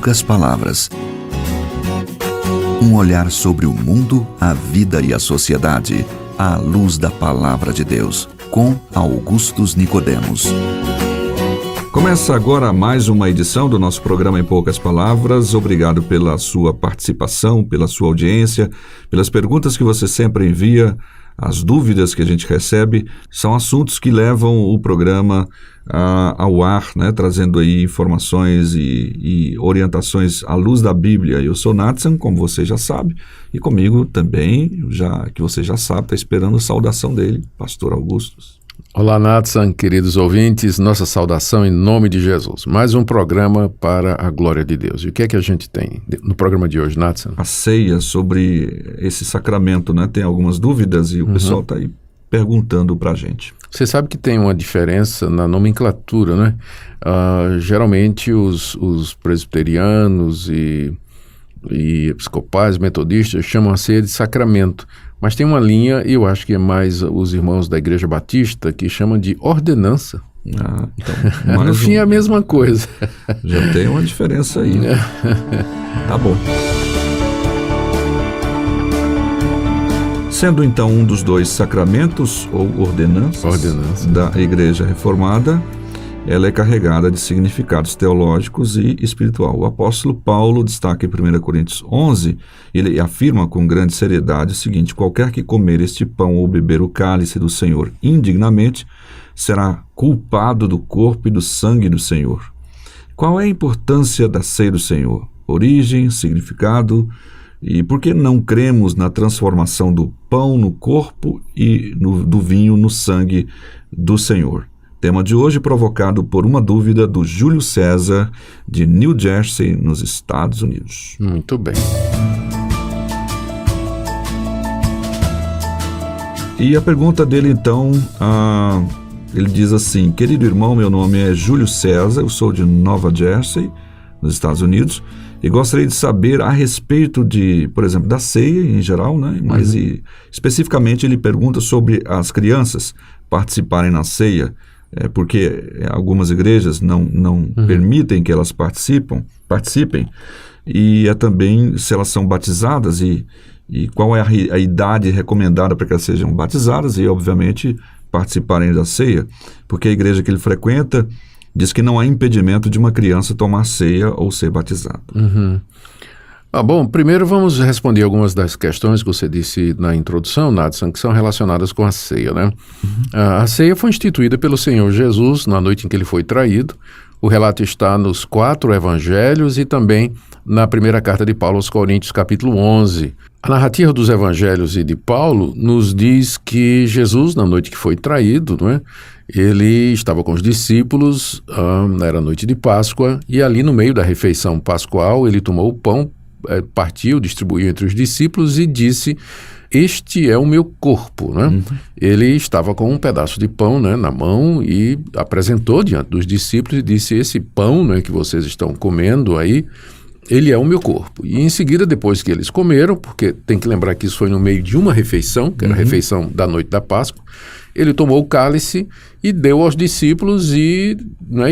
poucas palavras. Um olhar sobre o mundo, a vida e a sociedade, à luz da Palavra de Deus, com Augustus Nicodemos. Começa agora mais uma edição do nosso programa Em Poucas Palavras. Obrigado pela sua participação, pela sua audiência, pelas perguntas que você sempre envia. As dúvidas que a gente recebe são assuntos que levam o programa ao ar, né? Trazendo aí informações e orientações à luz da Bíblia. Eu sou Nathan, como você já sabe, e comigo também, que você já sabe, está esperando a saudação dele, Pastor Augustus. Olá, Nathan, queridos ouvintes, nossa saudação em nome de Jesus. Mais um programa para a glória de Deus. E o que é que a gente tem no programa de hoje, Nathan? A ceia, sobre esse sacramento, né? Tem algumas dúvidas e o pessoal está aí perguntando para a gente. Você sabe que tem uma diferença na nomenclatura, né? Geralmente os presbiterianos e episcopais, metodistas, chamam a ceia de sacramento. Mas tem uma linha, e eu acho que é mais os irmãos da Igreja Batista, que chamam de ordenança. Então, no fim é a mesma coisa. Já tem uma diferença aí. Tá bom. Sendo então um dos dois sacramentos ou ordenanças da Igreja Reformada, ela é carregada de significados teológicos e espiritual. O apóstolo Paulo destaca em 1 Coríntios 11, ele afirma com grande seriedade o seguinte: qualquer que comer este pão ou beber o cálice do Senhor indignamente, será culpado do corpo e do sangue do Senhor. Qual é a importância da ceia do Senhor? Origem, significado, e por que não cremos na transformação do pão no corpo e do vinho no sangue do Senhor? Tema de hoje provocado por uma dúvida do Júlio César, de New Jersey, nos Estados Unidos. Muito bem. E a pergunta dele, então, ele diz assim: querido irmão, meu nome é Júlio César, eu sou de Nova Jersey, nos Estados Unidos, e gostaria de saber a respeito de, por exemplo, da ceia em geral, né? Mas especificamente ele pergunta sobre as crianças participarem na ceia, porque algumas igrejas não permitem que elas participem, e também se elas são batizadas e qual é a idade recomendada para que elas sejam batizadas e, obviamente, participarem da ceia, porque a igreja que ele frequenta diz que não há impedimento de uma criança tomar ceia ou ser batizada. Bom, primeiro vamos responder algumas das questões que você disse na introdução, Nathan, que são relacionadas com a ceia, né? A ceia foi instituída pelo Senhor Jesus na noite em que ele foi traído. O relato está nos 4 evangelhos e também na primeira carta de Paulo aos Coríntios, capítulo 11. A narrativa dos evangelhos e de Paulo nos diz que Jesus, na noite que foi traído, não é? Ele estava com os discípulos, era noite de Páscoa, e ali no meio da refeição pascual ele tomou o pão, partiu, distribuiu entre os discípulos e disse: este é o meu corpo, né? Ele estava com um pedaço de pão, né, na mão e apresentou diante dos discípulos e disse: esse pão, né, que vocês estão comendo aí, ele é o meu corpo. E em seguida, depois que eles comeram, porque tem que lembrar que isso foi no meio de uma refeição, que era a refeição da noite da Páscoa, ele tomou o cálice e deu aos discípulos e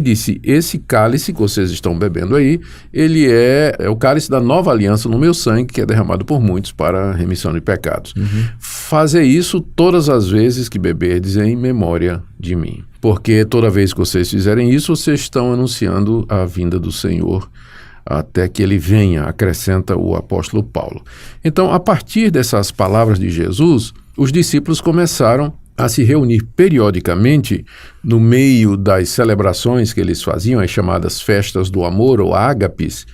disse: esse cálice que vocês estão bebendo aí, ele é o cálice da nova aliança no meu sangue, que é derramado por muitos para a remissão de pecados. Fazer isso todas as vezes que beberdes em memória de mim. Porque toda vez que vocês fizerem isso, vocês estão anunciando a vinda do Senhor até que ele venha, acrescenta o apóstolo Paulo. Então, a partir dessas palavras de Jesus, os discípulos começaram a se reunir periodicamente no meio das celebrações que eles faziam, as chamadas festas do amor ou ágapes,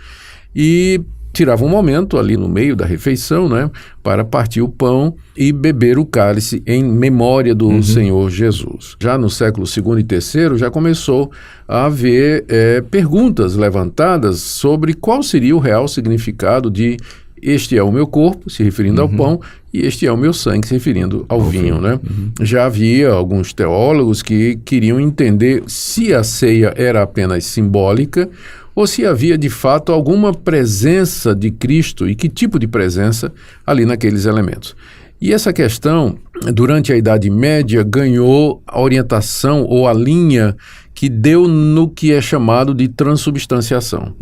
e tiravam um momento ali no meio da refeição, né, para partir o pão e beber o cálice em memória do Senhor Jesus. Já no século II e III já começou a haver perguntas levantadas sobre qual seria o real significado de este é o meu corpo, se referindo ao pão, e este é o meu sangue, se referindo ao vinho, né? Já havia alguns teólogos que queriam entender se a ceia era apenas simbólica ou se havia de fato alguma presença de Cristo e que tipo de presença ali naqueles elementos. E essa questão, durante a Idade Média, ganhou a orientação ou a linha que deu no que é chamado de transubstanciação,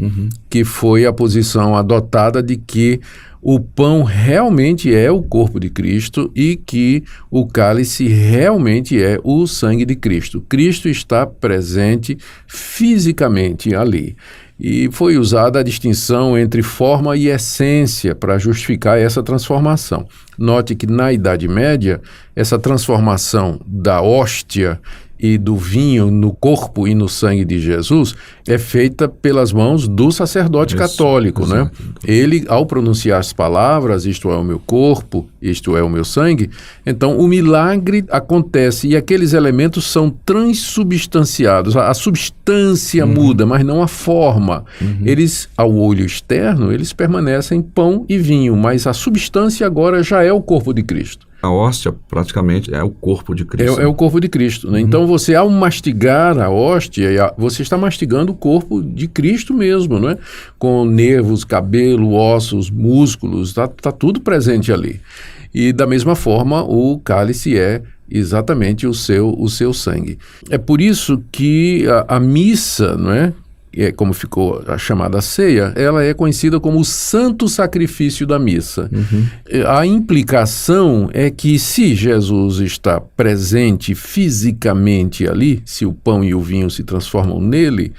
que foi a posição adotada de que o pão realmente é o corpo de Cristo e que o cálice realmente é o sangue de Cristo. Cristo está presente fisicamente ali. E foi usada a distinção entre forma e essência para justificar essa transformação. Note que na Idade Média, essa transformação da hóstia e do vinho no corpo e no sangue de Jesus é feita pelas mãos do sacerdote católico, exato, né? Ele, ao pronunciar as palavras, isto é o meu corpo, isto é o meu sangue, então o milagre acontece e aqueles elementos são transubstanciados. A substância muda, mas não a forma. Eles, ao olho externo, eles permanecem pão e vinho, mas a substância agora já é o corpo de Cristo. A hóstia praticamente é o corpo de Cristo. É o corpo de Cristo, né? Então você, ao mastigar a hóstia, você está mastigando o corpo de Cristo mesmo, né? Com nervos, cabelo, ossos, músculos, tá tudo presente ali. E da mesma forma o cálice é exatamente o seu sangue. É por isso que a missa, não é? Como ficou a chamada ceia, ela é conhecida como o santo sacrifício da missa. A implicação é que se Jesus está presente fisicamente ali, se o pão e o vinho se transformam nele,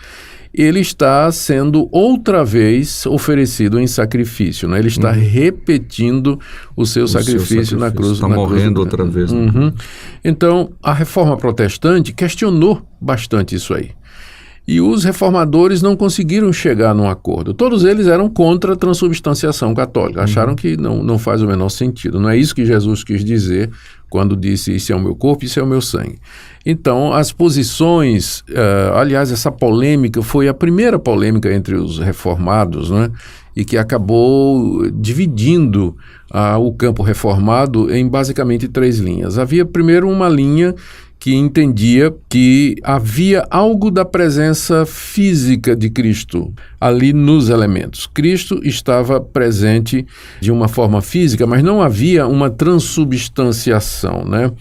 ele está sendo outra vez oferecido em sacrifício, né? Ele está repetindo o seu sacrifício na cruz. Está morrendo outra vez. Né? Então, a Reforma Protestante questionou bastante isso aí. E os reformadores não conseguiram chegar num acordo. Todos eles eram contra a transubstanciação católica. Acharam que não faz o menor sentido. Não é isso que Jesus quis dizer quando disse isso é o meu corpo, isso é o meu sangue. Então, as posições... aliás, essa polêmica foi a primeira polêmica entre os reformados, né? E que acabou dividindo o campo reformado em basicamente 3 linhas. Havia primeiro uma linha que entendia que havia algo da presença física de Cristo ali nos elementos. Cristo estava presente de uma forma física, mas não havia uma transubstanciação, né?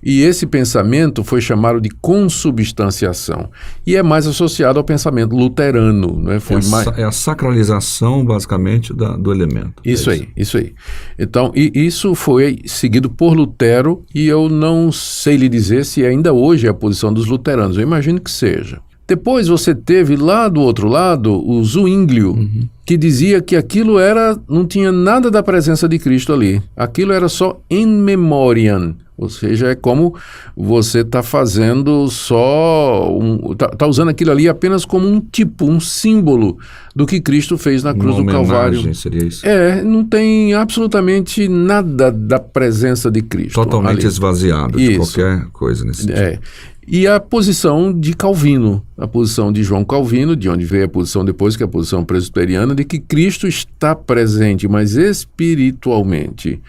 E esse pensamento foi chamado de consubstanciação e é mais associado ao pensamento luterano, né? É a sacralização, basicamente, do elemento. Isso aí. Então, isso foi seguido por Lutero e eu não sei lhe dizer se ainda hoje é a posição dos luteranos. Eu imagino que seja. Depois você teve lá do outro lado o Zwinglio, que dizia que aquilo não tinha nada da presença de Cristo ali. Aquilo era só in memoriam. Ou seja, é como você está fazendo está usando aquilo ali apenas como um símbolo do que Cristo fez na cruz do Calvário. Seria isso? Não tem absolutamente nada da presença de Cristo. Totalmente ali. Esvaziado de qualquer coisa nesse sentido. E a posição de Calvino, a posição de João Calvino, de onde veio a posição depois, que é a posição presbiteriana, de que Cristo está presente, mas espiritualmente.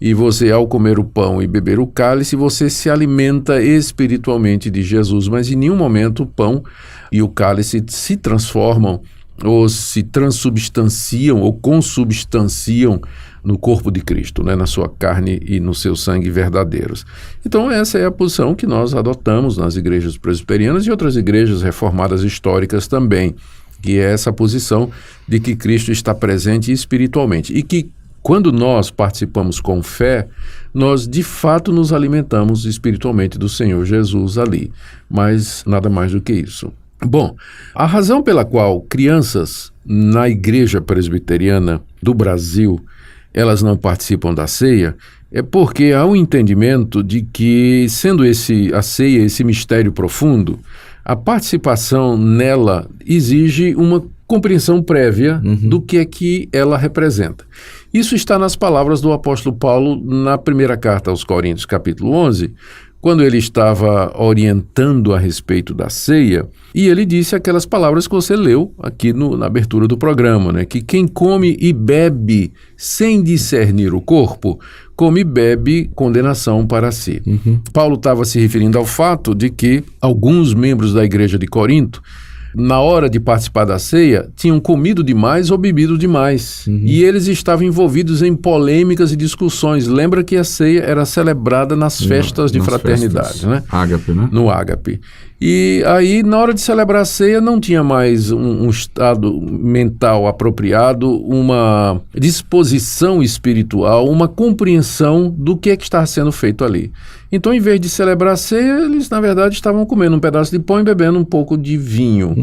E você, ao comer o pão e beber o cálice, você se alimenta espiritualmente de Jesus, mas em nenhum momento o pão e o cálice se transformam ou se transubstanciam ou consubstanciam no corpo de Cristo, né, na sua carne e no seu sangue verdadeiros. Então essa é a posição que nós adotamos nas igrejas presbiterianas e outras igrejas reformadas históricas também, que é essa posição de que Cristo está presente espiritualmente e que quando nós participamos com fé, nós de fato nos alimentamos espiritualmente do Senhor Jesus ali, mas nada mais do que isso. Bom, a razão pela qual crianças na igreja presbiteriana do Brasil, elas não participam da ceia, é porque há um entendimento de que, sendo a ceia esse mistério profundo, a participação nela exige uma compreensão prévia do que é que ela representa. Isso está nas palavras do apóstolo Paulo na primeira carta aos Coríntios, capítulo 11, quando ele estava orientando a respeito da ceia, e ele disse aquelas palavras que você leu aqui na abertura do programa, né? Que quem come e bebe sem discernir o corpo, come e bebe condenação para si. Paulo estava se referindo ao fato de que alguns membros da igreja de Corinto, na hora de participar da ceia, tinham comido demais ou bebido demais. E eles estavam envolvidos em polêmicas e discussões. Lembra que a ceia era celebrada nas festas de fraternidade, né? Ágape, né? No ágape. E aí, na hora de celebrar a ceia, não tinha mais um estado mental apropriado, uma disposição espiritual, uma compreensão do que é que estava sendo feito ali. Então, em vez de celebrar a ceia, eles, na verdade, estavam comendo um pedaço de pão e bebendo um pouco de vinho.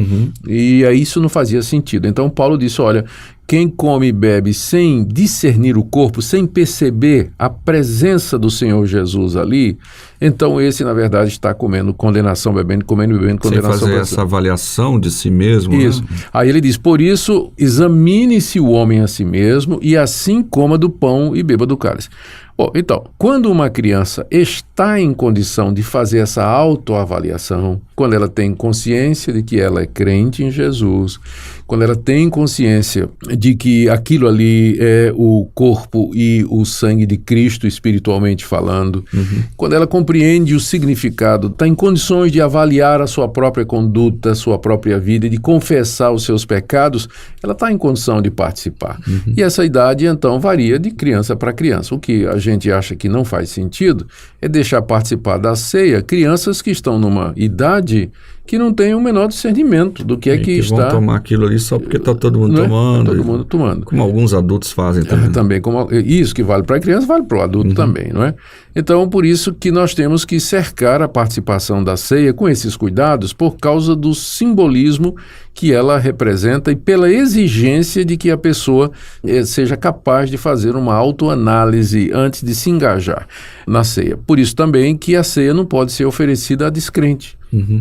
E aí isso não fazia sentido. Então, Paulo disse, olha, quem come e bebe sem discernir o corpo, sem perceber a presença do Senhor Jesus ali, então esse, na verdade, está comendo condenação, bebendo, comendo e bebendo condenação. Sem fazer essa avaliação de si mesmo. Isso. Né? Aí ele diz, por isso, examine-se o homem a si mesmo e assim coma do pão e beba do cálice. Bom, então, quando uma criança está em condição de fazer essa autoavaliação, quando ela tem consciência de que ela é crente em Jesus, quando ela tem consciência de que aquilo ali é o corpo e o sangue de Cristo, espiritualmente falando, quando ela compreende o significado, está em condições de avaliar a sua própria conduta, a sua própria vida, de confessar os seus pecados, ela está em condição de participar. E essa idade, então, varia de criança para criança. O que a gente acha que não faz sentido é deixar participar da ceia crianças que estão numa idade que não tem o menor discernimento do que é que está... vão tomar aquilo ali só porque está todo mundo tomando. Todo mundo tomando. Como alguns adultos fazem também. Também, isso que vale para a criança, vale para o adulto também, não é? Então, por isso que nós temos que cercar a participação da ceia com esses cuidados por causa do simbolismo que ela representa e pela exigência de que a pessoa seja capaz de fazer uma autoanálise antes de se engajar na ceia. Por isso também que a ceia não pode ser oferecida a descrente.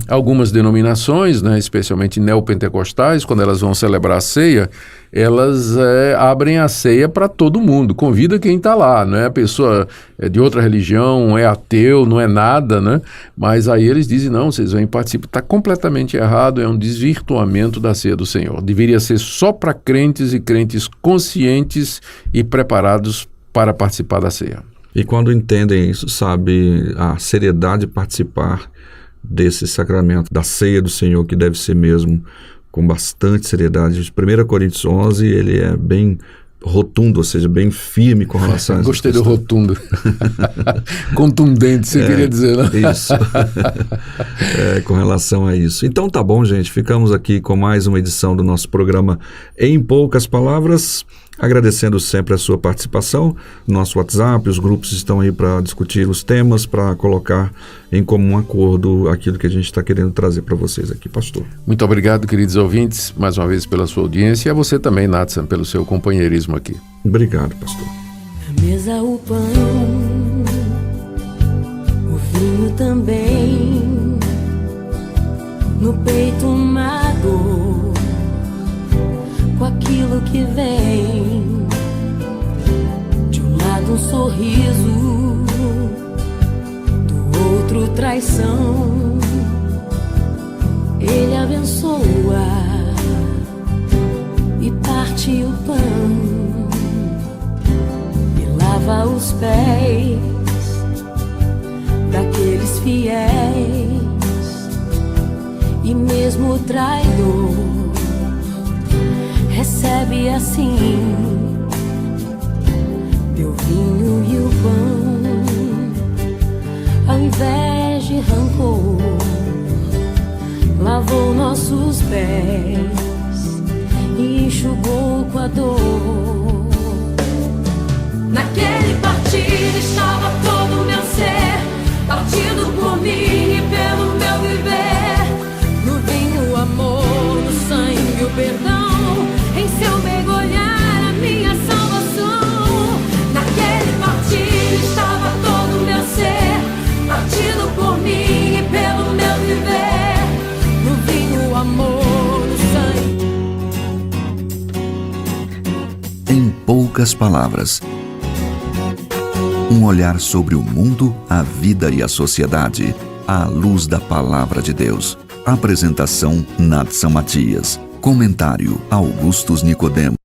Algumas denominações, né, especialmente neopentecostais, quando elas vão celebrar a ceia, elas abrem a ceia para todo mundo, convida quem está lá, não é? A pessoa é de outra religião, é ateu, não é nada, né? Mas aí eles dizem, não, vocês vêm participar, está completamente errado, é um desvirtuamento da ceia do Senhor. Deveria ser só para crentes e crentes conscientes e preparados para participar da ceia. E quando entendem isso, sabe, a seriedade de participar desse sacramento, da ceia do Senhor, que deve ser mesmo com bastante seriedade. 1 Coríntios 11, ele é bem rotundo, ou seja, bem firme com relação a isso. Gostei do rotundo. Contundente, você queria dizer, né? Isso. Com relação a isso. Então tá bom, gente, ficamos aqui com mais uma edição do nosso programa Em Poucas Palavras, agradecendo sempre a sua participação. Nosso WhatsApp, os grupos estão aí para discutir os temas, para colocar em comum acordo aquilo que a gente está querendo trazer para vocês aqui, pastor. Muito obrigado, queridos ouvintes, mais uma vez pela sua audiência e a você também, Natsan, pelo seu companheirismo aqui. Obrigado, pastor. Na mesa o pão, o vinho também, no peito uma dor, com aquilo que vem, de um lado um sorriso, do outro traição. Ele abençoa e parte o pão e lava os pés daqueles fiéis, e mesmo o traidor recebe assim teu vinho e o pão, ao invés de rancor, lavou nossos pés e enxugou com a dor. Naquele partir estava todo o meu ser, partido por mim e pelo meu viver. No vinho o amor, no sangue o perdão, em seu mergulhar a minha salvação. Naquele partir estava todo o meu ser, partido por mim e pelo meu viver. No vinho o amor, no sangue. Em poucas palavras, um olhar sobre o mundo, a vida e a sociedade, à luz da Palavra de Deus. Apresentação, Natsan Matias. Comentário, Augustus Nicodemo.